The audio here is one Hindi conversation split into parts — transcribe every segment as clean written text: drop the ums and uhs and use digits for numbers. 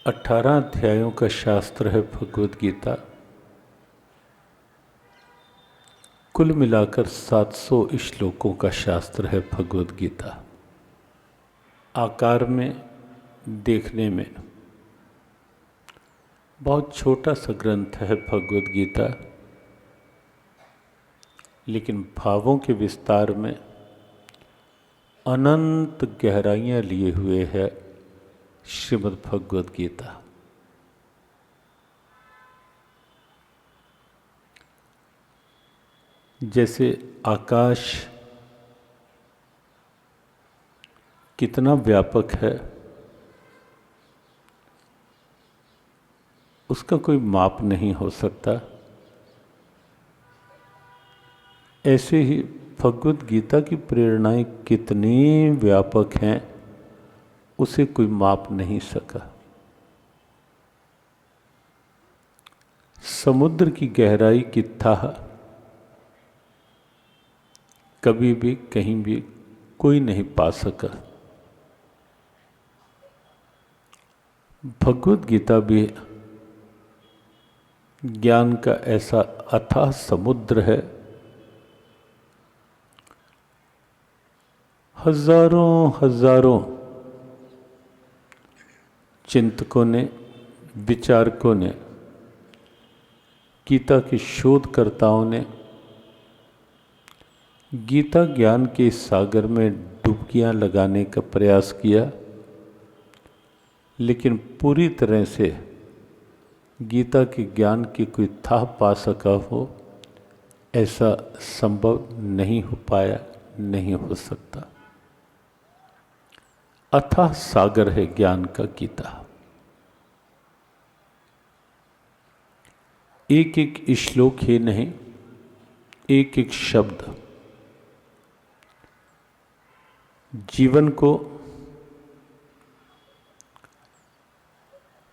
18 अध्यायों का शास्त्र है भगवद गीता। कुल मिलाकर 700 श्लोकों का शास्त्र है भगवद गीता। आकार में, देखने में बहुत छोटा सा ग्रंथ है भगवद गीता, लेकिन भावों के विस्तार में अनंत गहराइयाँ लिए हुए है श्रीमद् भगवद गीता। जैसे आकाश कितना व्यापक है उसका कोई माप नहीं हो सकता, ऐसे ही भगवद गीता की प्रेरणाएं कितनी व्यापक हैं उसे कोई माप नहीं सका। समुद्र की गहराई की थाह कभी भी कहीं भी कोई नहीं पा सका। भगवद गीता भी ज्ञान का ऐसा अथाह समुद्र है। हजारों हजारों चिंतकों ने, विचारकों ने, गीता के शोधकर्ताओं ने गीता ज्ञान के इस सागर में डुबकियां लगाने का प्रयास किया, लेकिन पूरी तरह से गीता के ज्ञान की कोई थाह पा सका हो ऐसा संभव नहीं हो पाया, नहीं हो सकता। अथाह सागर है ज्ञान का गीता। एक एक श्लोक ही नहीं, एक एक शब्द जीवन को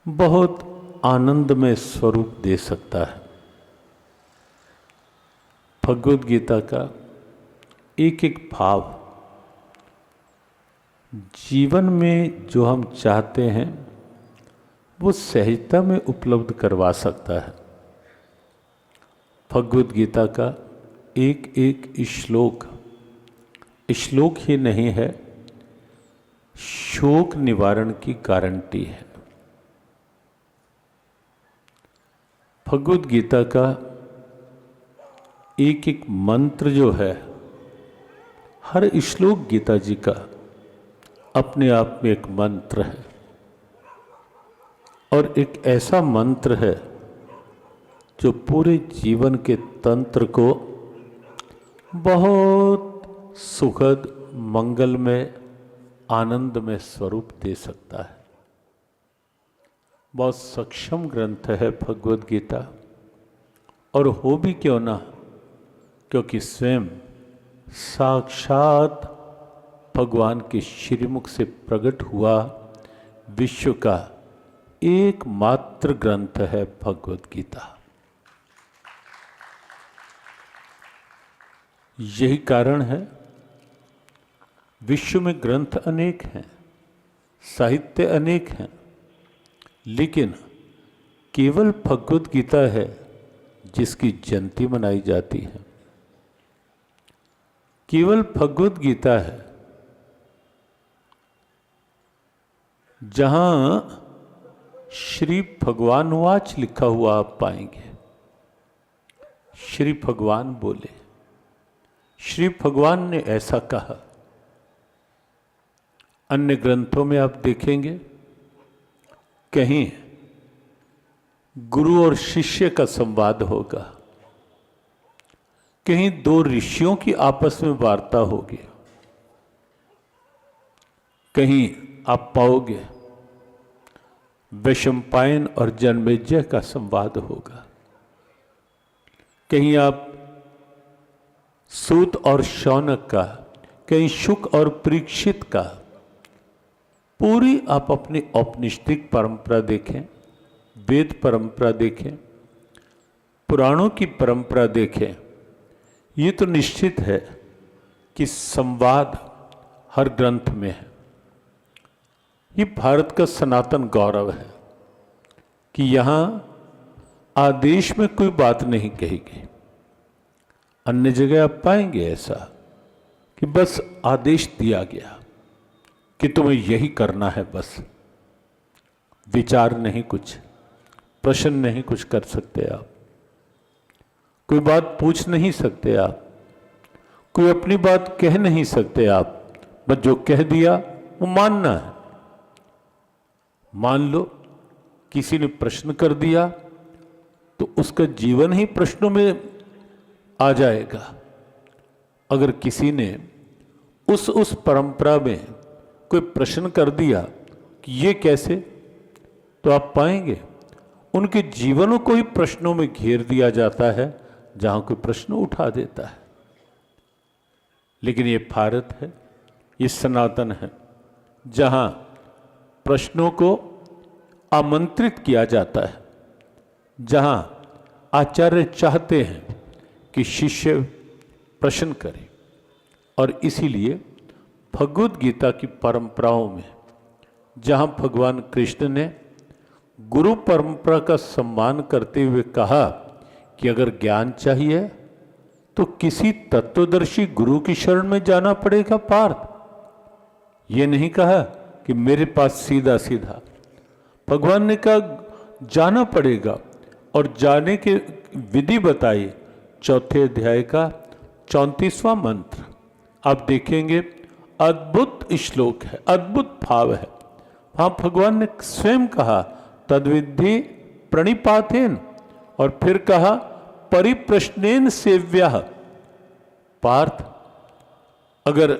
बहुत आनंदमय स्वरूप दे सकता है। भगवद गीता का एक एक भाव जीवन में जो हम चाहते हैं वो सहजता में उपलब्ध करवा सकता है। भगवद गीता का एक एक श्लोक ही नहीं है, शोक निवारण की गारंटी है। भगवद गीता का एक एक मंत्र जो है, हर श्लोक गीता जी का अपने आप में एक मंत्र है, और एक ऐसा मंत्र है जो पूरे जीवन के तंत्र को बहुत सुखद, मंगलमय, आनंदमय स्वरूप दे सकता है। बहुत सक्षम ग्रंथ है भगवद गीता, और हो भी क्यों ना, क्योंकि स्वयं साक्षात भगवान के श्रीमुख से प्रकट हुआ विश्व का एकमात्र ग्रंथ है भगवद गीता। यही कारण है विश्व में ग्रंथ अनेक हैं, साहित्य अनेक हैं, लेकिन केवल भगवद गीता है जिसकी जयंती मनाई जाती है। केवल भगवद गीता है जहां श्री भगवानुवाच लिखा हुआ आप पाएंगे। श्री भगवान बोले, श्री भगवान ने ऐसा कहा। अन्य ग्रंथों में आप देखेंगे कहीं गुरु और शिष्य का संवाद होगा, कहीं दो ऋषियों की आपस में वार्ता होगी, कहीं आप पाओगे वैशंपायन और जन्मेजय का संवाद होगा, कहीं आप सूत और शौनक का, कहीं शुक और परीक्षित का। पूरी आप अपनी औपनिषदिक परंपरा देखें, वेद परंपरा देखें, पुराणों की परंपरा देखें, ये तो निश्चित है कि संवाद हर ग्रंथ में है। ये भारत का सनातन गौरव है। कि यहां आदेश में कोई बात नहीं कही गई। अन्य जगह आप पाएंगे ऐसा कि बस आदेश दिया गया कि तुम्हें यही करना है, बस विचार नहीं, कुछ प्रश्न नहीं कुछ कर सकते आप, कोई बात पूछ नहीं सकते आप, कोई अपनी बात कह नहीं सकते आप, बस जो कह दिया वो मानना है। मान लो किसी ने प्रश्न कर दिया तो उसका जीवन ही प्रश्नों में आ जाएगा। अगर किसी ने उस परंपरा में कोई प्रश्न कर दिया कि ये कैसे, तो आप पाएंगे उनके जीवनों को ही प्रश्नों में घेर दिया जाता है जहां कोई प्रश्न उठा देता है। लेकिन ये भारत है, ये सनातन है, जहां प्रश्नों को आमंत्रित किया जाता है, जहां आचार्य चाहते हैं कि शिष्य प्रश्न करे। और इसीलिए भगवद गीता की परंपराओं में जहां भगवान कृष्ण ने गुरु परंपरा का सम्मान करते हुए कहा कि अगर ज्ञान चाहिए तो किसी तत्वदर्शी गुरु की शरण में जाना पड़ेगा पार्थ। ये नहीं कहा कि मेरे पास सीधा सीधा, भगवान ने कहा जाना पड़ेगा, और जाने के विधि बताई। चौथे अध्याय का 34वां मंत्र आप देखेंगे, अद्भुत श्लोक है, अद्भुत भाव है। वहां भगवान ने स्वयं कहा तद्विद्धि प्रणिपातेन, और फिर कहा परिप्रश्नेन सेव्यः। पार्थ, अगर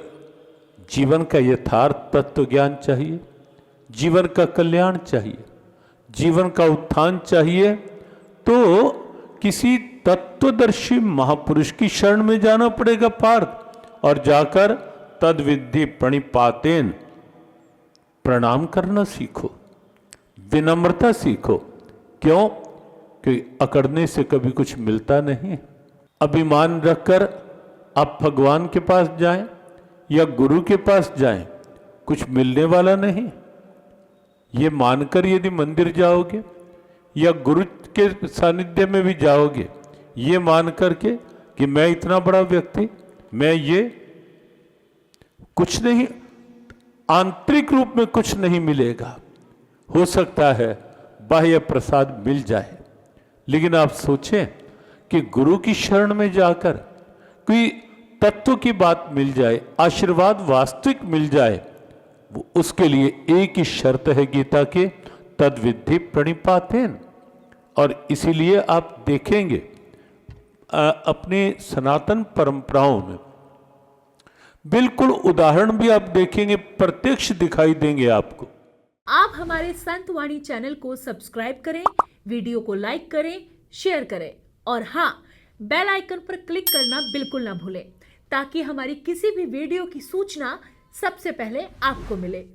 जीवन का यथार्थ तत्व ज्ञान चाहिए, जीवन का कल्याण चाहिए, जीवन का उत्थान चाहिए, तो किसी तत्वदर्शी महापुरुष की शरण में जाना पड़ेगा पार्थ। और जाकर तद्विद्धि प्रणिपातेन, प्रणाम करना सीखो, विनम्रता सीखो। क्यों? कि अकड़ने से कभी कुछ मिलता नहीं। अभिमान रखकर आप भगवान के पास जाएं या गुरु के पास जाएं, कुछ मिलने वाला नहीं। ये मानकर यदि मंदिर जाओगे या गुरु के सानिध्य में भी जाओगे, ये मान करके कि मैं इतना बड़ा व्यक्ति, मैं ये, कुछ नहीं, आंतरिक रूप में कुछ नहीं मिलेगा। हो सकता है बाह्य प्रसाद मिल जाए, लेकिन आप सोचें कि गुरु की शरण में जाकर कोई तत्व की बात मिल जाए, आशीर्वाद वास्तविक मिल जाए, वो उसके लिए एक ही शर्त है गीता के, तद्विद्धि प्रणिपातेन। और इसीलिए आप देखेंगे अपने सनातन परंपराओं में बिल्कुल उदाहरण भी आप देखेंगे, प्रत्यक्ष दिखाई देंगे आपको। आप हमारे संत वाणी चैनल को सब्सक्राइब करें, वीडियो को लाइक करें, शेयर करें, और हाँ, बेल आइकन पर क्लिक करना बिल्कुल ना भूलें, ताकि हमारी किसी भी वीडियो की सूचना सबसे पहले आपको मिले।